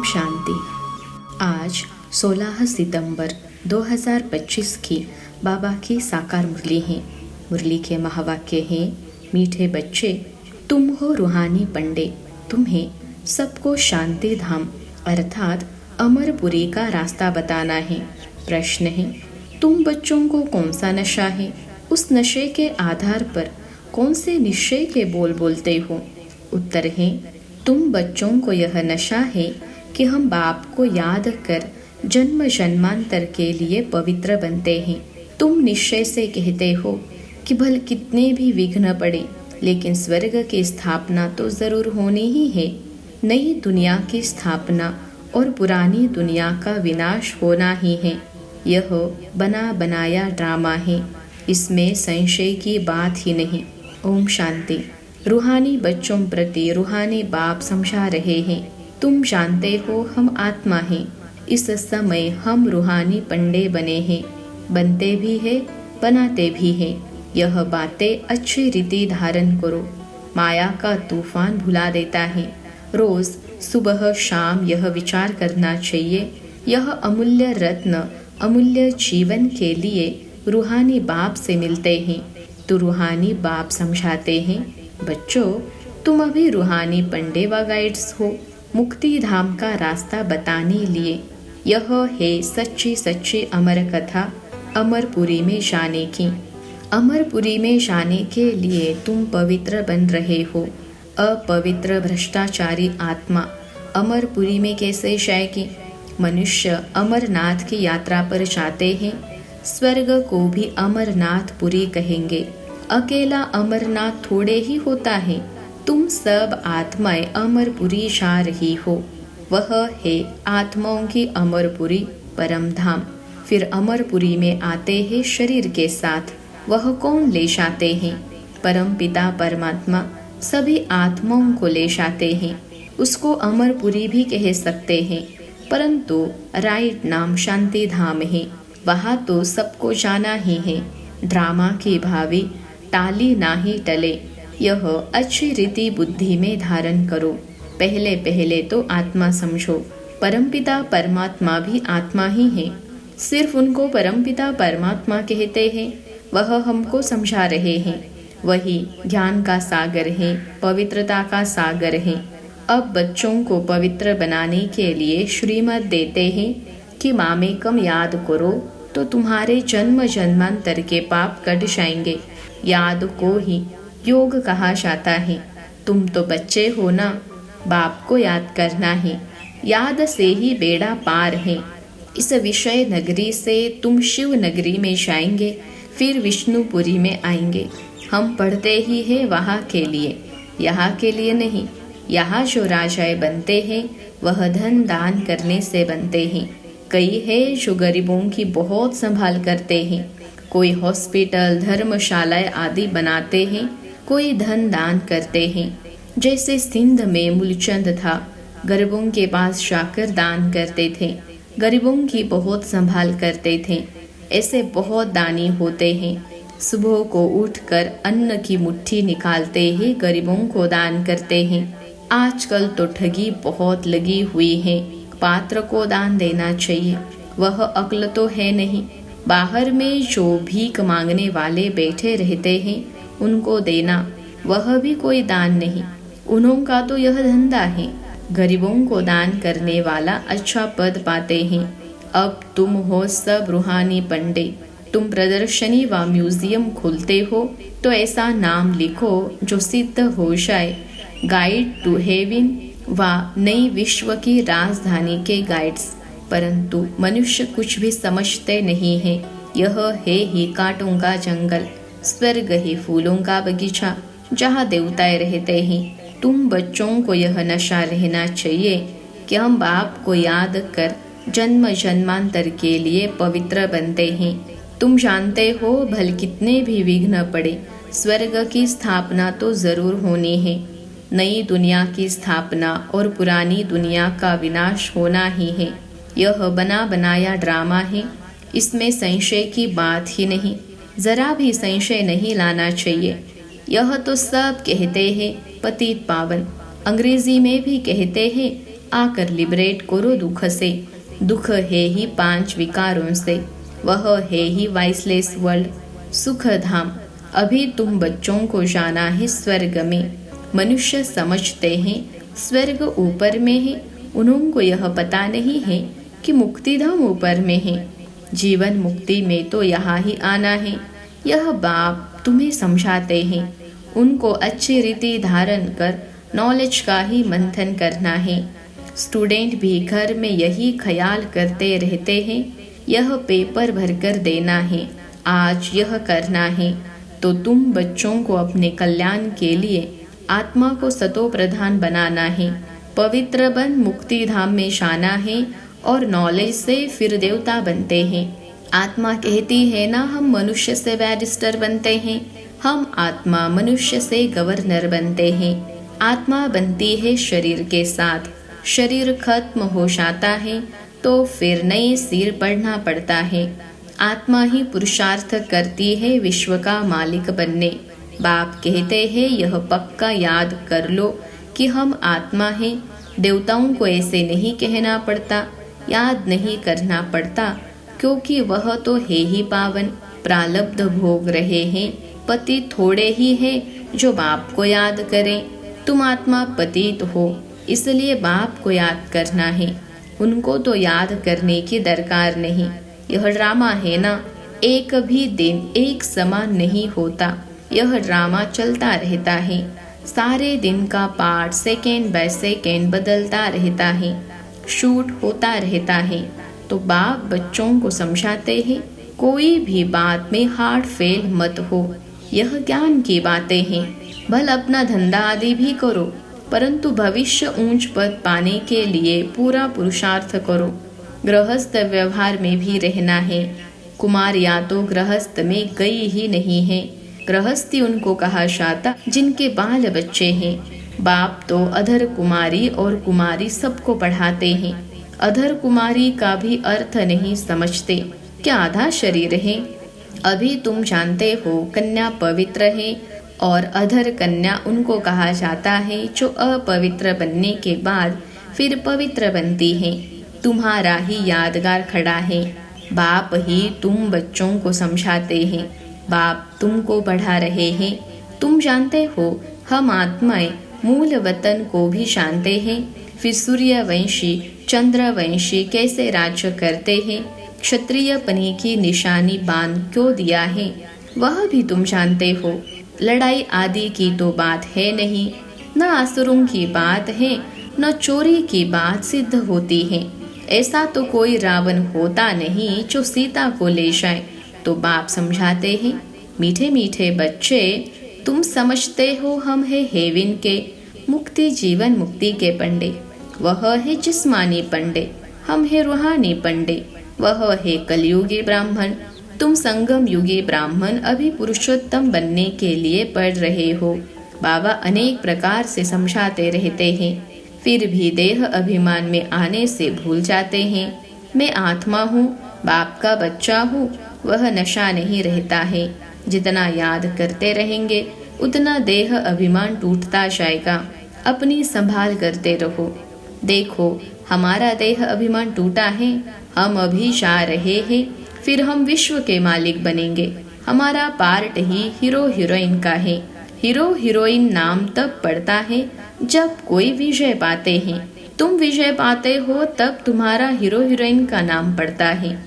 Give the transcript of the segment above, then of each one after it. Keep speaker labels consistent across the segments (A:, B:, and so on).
A: शांति। आज 16 सितंबर 2025 की बाबा की साकार मुरली है। मुरली के महावाक्य हैं, मीठे बच्चे तुम हो रूहानी पंडे, तुम्हें सबको शांति धाम अर्थात अमरपुरी का रास्ता बताना है। प्रश्न है, तुम बच्चों को कौन सा नशा है? उस नशे के आधार पर कौन से निश्चय के बोल बोलते हो? उत्तर है, तुम बच्चों को यह नशा है कि हम बाप को याद कर जन्म जन्मांतर के लिए पवित्र बनते हैं। तुम निश्चय से कहते हो कि भल कितने भी विघ्न पड़े, लेकिन स्वर्ग की स्थापना तो जरूर होनी ही है। नई दुनिया की स्थापना और पुरानी दुनिया का विनाश होना ही है। यह बना बनाया ड्रामा है, इसमें संशय की बात ही नहीं। ओम शांति। रूहानी बच्चों प्रति रूहानी बाप समझा रहे हैं, तुम जानते हो हम आत्मा हैं। इस समय हम रूहानी पंडे बने हैं, बनते भी हैं, बनाते भी हैं। यह बातें अच्छी रीति धारण करो। माया का तूफान भुला देता है। रोज सुबह शाम यह विचार करना चाहिए, यह अमूल्य रत्न अमूल्य जीवन के लिए रूहानी बाप से मिलते हैं। तो रूहानी बाप समझाते हैं, बच्चों तुम अभी रूहानी पंडे व गाइड्स हो, मुक्ति धाम का रास्ता बताने लिए। यह है सच्ची सच्ची अमर कथा अमरपुरी में जाने की। अमरपुरी में जाने के लिए तुम पवित्र बन रहे हो। अपवित्र भ्रष्टाचारी आत्मा अमरपुरी में कैसे जाएगी? मनुष्य अमरनाथ की यात्रा पर जाते हैं, स्वर्ग को भी अमरनाथपुरी कहेंगे। अकेला अमरनाथ थोड़े ही होता है, तुम सब आत्माएं अमरपुरी जा रही हो। वह है आत्माओं की अमरपुरी परम धाम। फिर अमरपुरी में आते हैं शरीर के साथ। वह कौन ले जाते हैं? परम पिता परमात्मा सभी आत्माओं को ले जाते हैं। उसको अमरपुरी भी कह सकते हैं, परंतु राइट नाम शांति धाम है। वहाँ तो सबको जाना ही है। ड्रामा की भावी टाली ना ही टले। यह अच्छी रीति बुद्धि में धारण करो। पहले पहले तो आत्मा समझो। परमपिता परमात्मा भी आत्मा ही है। सिर्फ उनको परमपिता परमात्मा कहते हैं, वह हमको समझा रहे हैं। वही ज्ञान का सागर है, पवित्रता का सागर है। अब बच्चों को पवित्र बनाने के लिए श्रीमत देते हैं कि मामेकम याद करो तो तुम्हारे जन्म जन्मांतर के पाप कट जाएंगे। याद को ही योग कहा जाता है। तुम तो बच्चे हो ना, बाप को याद करना है। याद से ही बेड़ा पार है। इस विषय नगरी से तुम शिव नगरी में जाएंगे, फिर विष्णुपुरी में आएंगे। हम पढ़ते ही हैं वहाँ के लिए, यहाँ के लिए नहीं। यहाँ जो राजाएं बनते हैं वह धन दान करने से बनते हैं। कई है जो गरीबों की बहुत संभाल करते हैं। कोई हॉस्पिटल धर्मशालाएं आदि बनाते हैं, कोई धन दान करते हैं। जैसे सिंध में मूलचंद था, गरीबों के पास जाकर दान करते थे, गरीबों की बहुत संभाल करते थे। ऐसे बहुत दानी होते हैं। सुबह को उठकर अन्न की मुट्ठी निकालते ही गरीबों को दान करते हैं। आजकल तो ठगी बहुत लगी हुई है। पात्र को दान देना चाहिए, वह अक्ल तो है नहीं। बाहर में जो भीख मांगने वाले बैठे रहते हैं उनको देना, वह भी कोई दान नहीं। उनका तो यह धंधा है। गरीबों को दान करने वाला अच्छा पद पाते हैं। अब तुम हो सब रूहानी पंडे। तुम प्रदर्शनी व म्यूजियम खोलते हो तो ऐसा नाम लिखो जो सिद्ध हो जाए। गाइड टू हेवन व नई विश्व की राजधानी के गाइड्स। परंतु मनुष्य कुछ भी समझते नहीं है। यह है ही कांटों का जंगल, स्वर्ग ही फूलों का बगीचा, जहाँ देवताएं रहते हैं। तुम बच्चों को यह नशा रहना चाहिए कि हम बाप को याद कर जन्म जन्मांतर के लिए पवित्र बनते हैं। तुम जानते हो भल कितने भी विघ्न पड़े, स्वर्ग की स्थापना तो जरूर होनी है। नई दुनिया की स्थापना और पुरानी दुनिया का विनाश होना ही है। यह बना बनाया ड्रामा है, इसमें संशय की बात ही नहीं। जरा भी संशय नहीं लाना चाहिए। यह तो सब कहते हैं पतित पावन, अंग्रेजी में भी कहते हैं आकर लिबरेट करो दुख से। दुख है ही 5 विकारों से, वह है ही वाइसलेस वर्ल्ड, सुख धाम। अभी तुम बच्चों को जाना है स्वर्ग में। मनुष्य समझते हैं स्वर्ग ऊपर में है, उनको यह पता नहीं है कि मुक्तिधाम ऊपर में है। जीवन मुक्ति में तो यहाँ ही आना है, यह बाप तुम्हें समझाते हैं। उनको अच्छी रीति धारण कर नॉलेज का ही मंथन करना है। स्टूडेंट भी घर में यही ख्याल करते रहते हैं, यह पेपर भरकर देना है, आज यह करना है। तो तुम बच्चों को अपने कल्याण के लिए आत्मा को सतो प्रधान बनाना है, पवित्र बन मुक्ति धाम में जाना है और नॉलेज से फिर देवता बनते हैं। आत्मा कहती है ना, हम मनुष्य से बैरिस्टर बनते हैं, हम आत्मा मनुष्य से गवर्नर बनते हैं। आत्मा बनती है शरीर के साथ, शरीर खत्म हो जाता है तो फिर नए सिर पढ़ना पड़ता है। आत्मा ही पुरुषार्थ करती है विश्व का मालिक बनने। बाप कहते हैं यह पक्का याद कर लो कि हम आत्मा हैं। देवताओं को ऐसे नहीं कहना पड़ता, याद नहीं करना पड़ता, क्योंकि वह तो है ही पावन, प्रालब्ध भोग रहे हैं। पति थोड़े ही हैं जो बाप को याद करें। तुम आत्मा पतित हो, इसलिए बाप को याद करना है, उनको तो याद करने की दरकार नहीं। यह ड्रामा है ना, एक भी दिन एक समान नहीं होता, यह ड्रामा चलता रहता है। सारे दिन का पार्ट सेकेंड बाय सेकेंड बदलता रहता है, शूट होता रहता है। तो बाप बच्चों को समझाते हैं कोई भी बात में हार्ट फेल मत हो, यह ज्ञान की बातें हैं। भल अपना धंधा आदि भी करो, परंतु भविष्य ऊंच पद पाने के लिए पूरा पुरुषार्थ करो। गृहस्थ व्यवहार में भी रहना है। कुमारियां तो गृहस्थ में गई ही नहीं है। गृहस्थी उनको कहा जाता जिनके बाल बच्चे हैं। बाप तो अधर कुमारी और कुमारी सबको पढ़ाते हैं। अधर कुमारी का भी अर्थ नहीं समझते, क्या आधा शरीर है। अभी तुम जानते हो कन्या पवित्र है और अधर कन्या उनको कहा जाता है जो अपवित्र बनने के बाद फिर पवित्र बनती है। तुम्हारा ही यादगार खड़ा है, बाप ही तुम बच्चों को समझाते हैं, बाप तुमको पढ़ा रहे हैं। तुम जानते हो हम आत्माएं मूल वतन को भी जानते हैं, फिर सूर्यवंशी चंद्रवंशी कैसे राज्य करते हैं, क्षत्रिय पनी की निशानी बांध क्यों दिया है वह भी तुम जानते हो। लड़ाई आदि की तो बात है नहीं, न असुरों की बात है, न चोरी की बात सिद्ध होती है। ऐसा तो कोई रावण होता नहीं जो सीता को ले जाए। तो बाप समझाते हैं मीठे मीठे बच्चे, तुम समझते हो हम है हेवन के मुक्ति जीवन मुक्ति के पंडे, वह है जिस्मानी पंडे, हम है रूहानी पंडे, वह है कलयुगी ब्राह्मण। तुम संगम युगी ब्राह्मण अभी पुरुषोत्तम बनने के लिए पढ़ रहे हो। बाबा अनेक प्रकार से समझाते रहते हैं, फिर भी देह अभिमान में आने से भूल जाते हैं। मैं आत्मा हूँ, बाप का बच्चा हूँ, वह नशा नहीं रहता है। जितना याद करते रहेंगे उतना देह अभिमान टूटता जाएगा। अपनी संभाल करते रहो। देखो हमारा देह अभिमान टूटा है, हम अभी जा रहे हैं, फिर हम विश्व के मालिक बनेंगे। हमारा पार्ट ही हीरो हीरोइन का है। हीरो हीरोइन नाम तब पड़ता है जब कोई विजय पाते हैं। तुम विजय पाते हो तब तुम्हारा हीरो हीरोइन का नाम पड़ता है।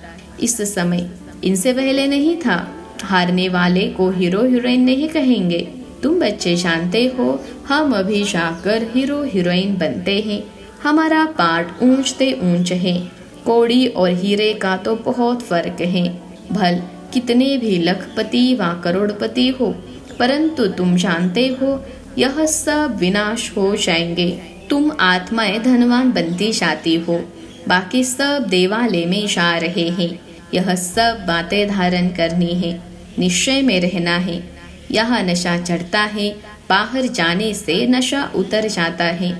A: इस समय इनसे पहले नहीं था। हारने वाले को हीरो हीरोइन नहीं कहेंगे। तुम बच्चे जानते हो हम अभी जाकर हीरो हीरोइन बनते हैं। हमारा पार्ट ऊंचते ऊंच है। कौड़ी और हीरे का तो बहुत फर्क है। भल कितने भी लखपति व करोड़पति हो, परंतु तुम जानते हो यह सब विनाश हो जाएंगे। तुम आत्माएं धनवान बनती जाती हो, बाकी सब देवालय में जा रहे हैं। यह सब बातें धारण करनी है, निश्चय में रहना है। यहाँ नशा चढ़ता है, बाहर जाने से नशा उतर जाता है।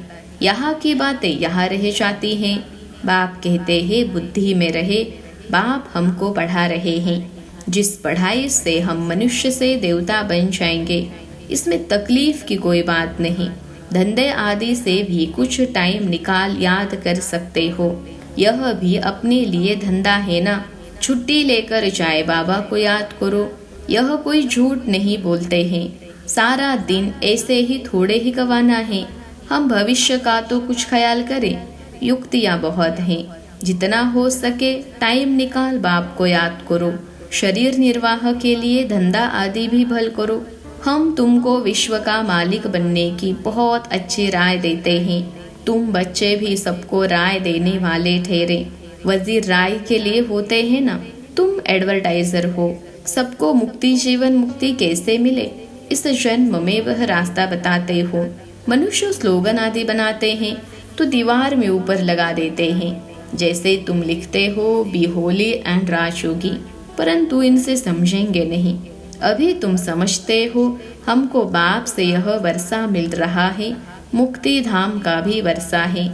A: यहाँ की बातें यहाँ रह जाती हैं। बाप कहते हैं बुद्धि में रहे। बाप हमको पढ़ा रहे हैं, जिस पढ़ाई से हम मनुष्य से देवता बन जाएंगे। इसमें तकलीफ की कोई बात नहीं। धंधे आदि से भी कुछ टाइम निकाल याद कर सकते हो। यह भी अपने लिए धंधा है ना। छुट्टी लेकर जाए बाबा को याद करो। यह कोई झूठ नहीं बोलते हैं। सारा दिन ऐसे ही थोड़े ही गवाना है। हम भविष्य का तो कुछ ख्याल करें। युक्तियाँ बहुत हैं। जितना हो सके टाइम निकाल बाप को याद करो। शरीर निर्वाह के लिए धंधा आदि भी भल करो। हम तुमको विश्व का मालिक बनने की बहुत अच्छी राय देते हैं। तुम बच्चे भी सबको राय देने वाले ठहरे। वजीर राय के लिए होते हैं ना। तुम एडवर्टाइजर हो। सबको मुक्ति जीवन मुक्ति कैसे मिले इस जन्म में वह रास्ता बताते हो। मनुष्य स्लोगन आदि बनाते हैं तो दीवार में ऊपर लगा देते हैं। जैसे तुम लिखते हो बी होली एंड राजयोगी, परंतु इनसे समझेंगे नहीं। अभी तुम समझते हो हमको बाप से यह वर्षा मिल रहा है, मुक्ति धाम का भी वर्षा है।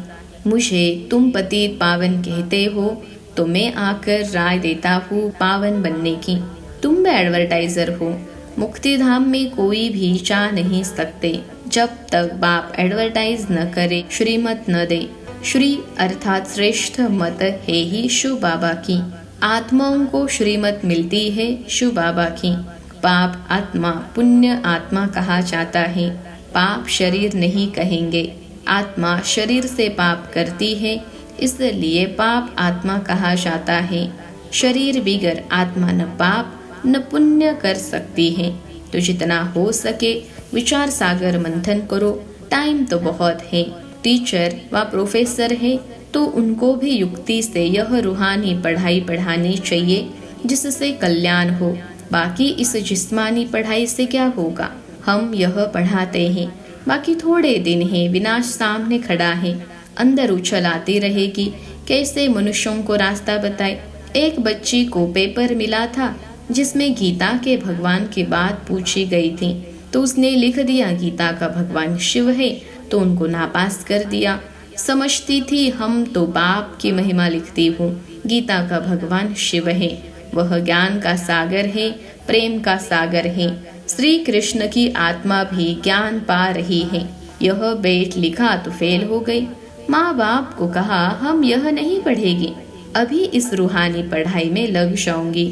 A: मुझे तुम पतित पावन कहते हो तो मैं आकर राय देता हूँ पावन बनने की। तुम भी एडवर्टाइजर हो। मुक्ति धाम में कोई भी जा नहीं सकते जब तक बाप एडवर्टाइज न करे, श्रीमत न दे। श्री अर्थात श्रेष्ठ मत है ही शिव बाबा की। आत्माओं को श्रीमत मिलती है शिव बाबा की। पाप आत्मा पुण्य आत्मा कहा जाता है। पाप शरीर नहीं कहेंगे। आत्मा शरीर से पाप करती है, इसलिए पाप आत्मा कहा जाता है। शरीर बिगर आत्मा न पाप न पुण्य कर सकती है। तो जितना हो सके विचार सागर मंथन करो। टाइम तो बहुत है। टीचर व प्रोफेसर है तो उनको भी युक्ति से यह रूहानी पढ़ाई पढ़ानी चाहिए जिससे कल्याण हो। बाकी इस जिस्मानी पढ़ाई से क्या होगा। हम यह पढ़ाते हैं, बाकी थोड़े दिन है, विनाश सामने खड़ा है। अंदर उछल आती रहेगी। कैसे मनुष्यों को रास्ता बताए। एक बच्ची को पेपर मिला था जिसमें गीता के भगवान की बात पूछी गई थी, तो उसने लिख दिया गीता का भगवान शिव है, तो उनको नापास कर दिया। समझती थी हम तो बाप की महिमा लिखती हूँ। गीता का भगवान शिव है, वह ज्ञान का सागर है, प्रेम का सागर है। श्री कृष्ण की आत्मा भी ज्ञान पा रही है। यह बेट लिखा तो फेल हो गई। माँ बाप को कहा हम यह नहीं पढ़ेगी, अभी इस रूहानी पढ़ाई में लग जाऊंगी।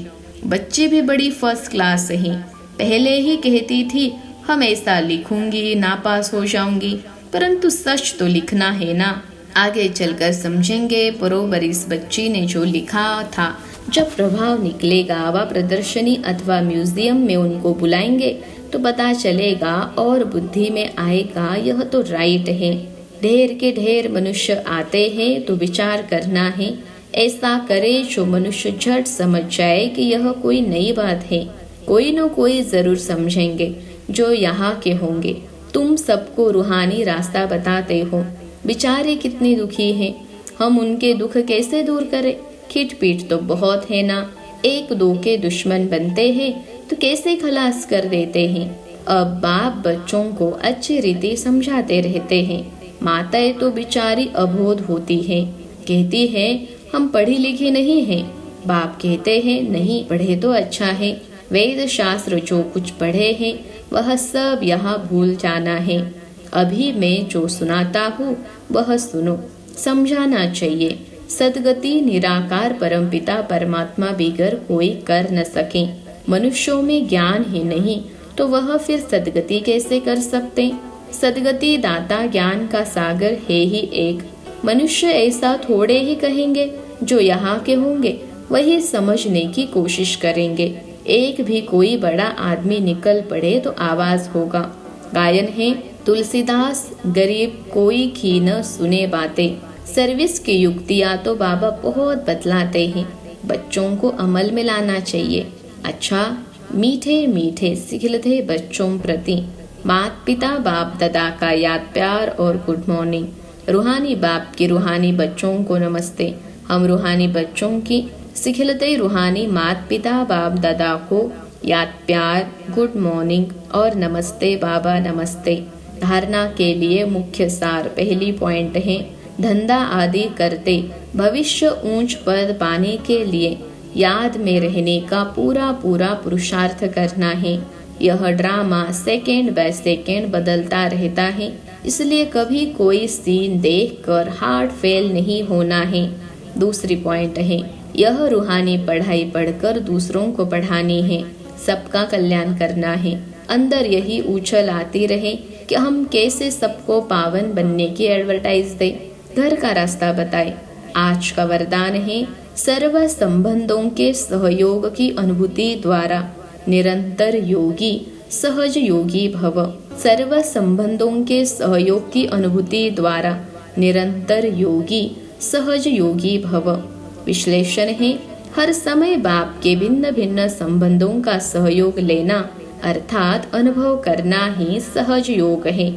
A: बच्चे भी बड़ी फर्स्ट क्लास हैं। पहले ही कहती थी हम ऐसा लिखूंगी नापास हो जाऊंगी, परंतु सच तो लिखना है ना। आगे चलकर समझेंगे। बरोबर इस बच्ची ने जो लिखा था, जब प्रभाव निकलेगा व प्रदर्शनी अथवा म्यूजियम में उनको बुलाएंगे तो पता चलेगा और बुद्धि में आएगा यह तो राइट है। ढेर के ढेर मनुष्य आते हैं तो विचार करना है। ऐसा करे जो मनुष्य झट समझ जाए कि यह कोई नई बात है। कोई न कोई जरूर समझेंगे जो यहाँ के होंगे। तुम सबको रूहानी रास्ता बताते हो। बेचारे कितने दुखी हैं, हम उनके दुख कैसे दूर करें। खिटपीट तो बहुत है ना। एक दो के दुश्मन बनते हैं तो कैसे खलास कर देते हैं। अब बाप बच्चों को अच्छी रीति समझाते रहते हैं। माताएं तो बेचारी अबोध होती हैं, कहती है हम पढ़ी लिखी नहीं हैं। बाप कहते हैं नहीं पढ़े तो अच्छा है। वेद शास्त्र जो कुछ पढ़े हैं वह सब यहाँ भूल जाना है। अभी मैं जो सुनाता हूँ वह सुनो, समझाना चाहिए। सदगति निराकार परमपिता परमात्मा बिगर कोई कर न सके। मनुष्यों में ज्ञान ही नहीं तो वह फिर सदगति कैसे कर सकते। सदगति दाता ज्ञान का सागर है ही एक। मनुष्य ऐसा थोड़े ही कहेंगे, जो यहाँ के होंगे वही समझने की कोशिश करेंगे। एक भी कोई बड़ा आदमी निकल पड़े तो आवाज होगा। गायन है तुलसीदास गरीब कोई की न सुने बातें। सर्विस की युक्तियाँ तो बाबा बहुत बतलाते हैं, बच्चों को अमल में लाना चाहिए। अच्छा मीठे मीठे सिखलते बच्चों प्रति माता पिता बाप दादा का याद प्यार और गुड मॉर्निंग। रूहानी बाप की रूहानी बच्चों को नमस्ते। हम रूहानी बच्चों की सिखलते रूहानी माता पिता बाप दादा को याद प्यार गुड मॉर्निंग और नमस्ते बाबा नमस्ते। धारणा के लिए मुख्य सार पहली पॉइंट है धंधा आदि करते भविष्य ऊंच पद पाने के लिए याद में रहने का पूरा पूरा पुरुषार्थ करना है। यह ड्रामा सेकेंड बाय सेकेंड बदलता रहता है। इसलिए कभी कोई सीन देखकर हार्ट फेल नहीं होना है। दूसरी पॉइंट है, यह रूहानी पढ़ाई पढ़कर दूसरों को पढ़ानी है, सबका कल्याण करना है। अंदर यही उछल आती रहे कि हम कैसे सबको पावन बनने की एडवर्टाइज दे, घर का रास्ता बताए। आज का वरदान है, सर्व संबंधों के सहयोग की अनुभूति द्वारा निरंतर योगी सहज योगी भव। सर्व संबंधों के सहयोग की अनुभूति द्वारा निरंतर योगी सहज योगी भव। विश्लेषण है, हर समय बाप के भिन्न भिन्न संबंधों का सहयोग लेना अर्थात अनुभव करना ही सहज योग है।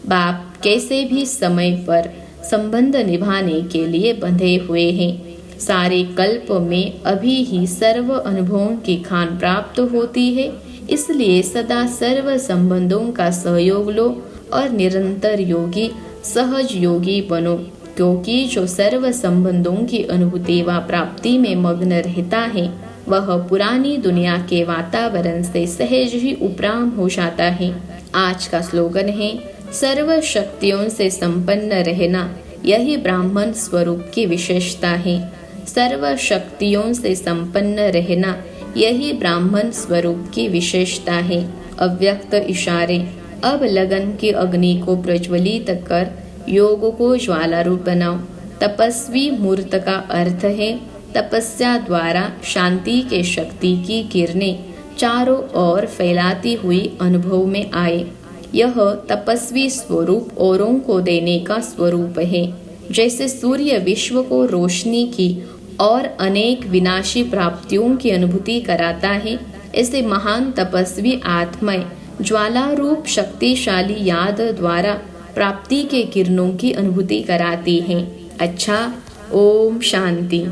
A: बाप कैसे भी समय पर संबंध निभाने के लिए बंधे हुए हैं। सारे कल्प में अभी ही सर्व अनुभवों की खान प्राप्त होती है, इसलिए सदा सर्व संबंधों का सहयोग लो और निरंतर योगी सहज योगी बनो, क्योंकि जो सर्व संबंधों की अनुभूति व प्राप्ति में मग्न रहता है वह पुरानी दुनिया के वातावरण से सहज ही उपराम हो जाता है। आज का स्लोगन है, सर्व शक्तियों से संपन्न रहना यही ब्राह्मण स्वरूप की विशेषता है। सर्व शक्तियों से संपन्न रहना यही ब्राह्मण स्वरूप की विशेषता है। अव्यक्त इशारे, अब लगन की अग्नि को प्रज्वलित कर योग को ज्वाला रूप बनाओ। तपस्वी मूर्त का अर्थ है तपस्या द्वारा शांति के शक्ति की किरणें चारों ओर फैलाती हुई अनुभव में आए। यह तपस्वी स्वरूप औरों को देने का स्वरूप है। जैसे सूर्य विश्व को रोशनी की और अनेक विनाशी प्राप्तियों की अनुभूति कराता है, ऐसे महान तपस्वी आत्माएं ज्वाला रूप शक्तिशाली याद द्वारा प्राप्ति के किरणों की अनुभूति कराती हैं। अच्छा, ओम शांति।